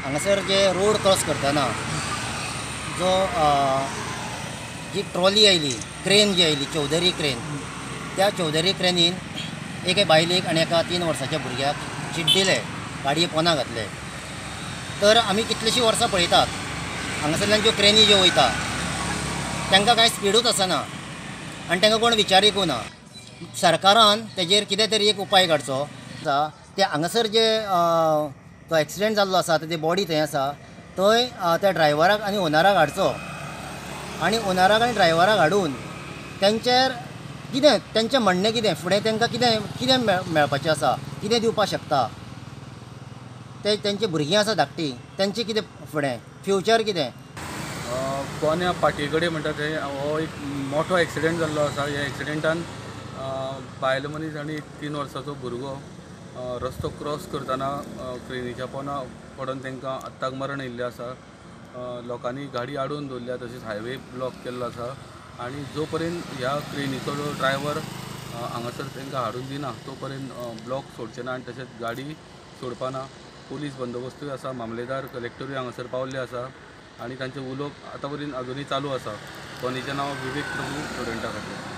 हांगासर जे road cross करतना जो जी ट्रॉली आयली, क्रेन जी आयली, चौधरी क्रेन, त्या चौधरी क्रेनीन एके बायलेक आनी एका 3 वर्साच्या भुरग्याक चिड्डिले, गाडये पोंदा घातले. तर आमी कितलींशीं वर्सां पळयतात हांगासरल्यान ज्यो क्रेनी ज्यो वयता तांकां कांय स्पिडूच आसना आनी तांकां कोण विचारीकूय ना. सरकारान तेजेर कितें तरी एक उपाय काडचो. ते हांगासर जे तो एक्सिडेंट जाल्लो आसा तेजी बॉडी थंय आसा, थंय त्या ड्रायव्हराक आनी ओनराक हाडचो आनी ओनराक आनी ड्रायव्हराक हाडून तेंचेर कितें तेंचें म्हणणें कितें, फुडें तांकां कितें मेळपाचें आसा, कितें दिवपाक शकता, ते तेंचीं भुरगीं आसा धाकटीं, तेंचें कितें फुडें फ्युचर कितें. कोण्या पाटी कडेन म्हणटा थंय हो एक मोठो एक्सिडेंट जाल्लो आसा. ह्या एक्सिडेंटान बायल मनीस आनी एक 3 वर्साचो भुरगो रस्तो क्रॉस करतना क्रेनीच्या पोंदा पडून तांकां आत्ताक मरण येयल्लें आसा. लोकांनी गाडी आडोवन दवरल्या, तशेंच हायवे ब्लॉक केल्लो आसा आनी जो पर्यंत ह्या क्रेनीचो जो ड्रायव्हर हांगासर तांकां हाडून दिना तो पर्यंत ब्लॉक सोडचे ना आनी तशेंच गाडी सोडपाना. पुलीस बंदोबस्तूय आसा, मामलेदार कलेक्टरूय हांगासर पावल्ले आसा आनी तांचे उलोवप आतां पर्यंत अजुनूय चालू आसा. कोणीचें नांव विवेक प्रभू स्टुडंटा खातीर.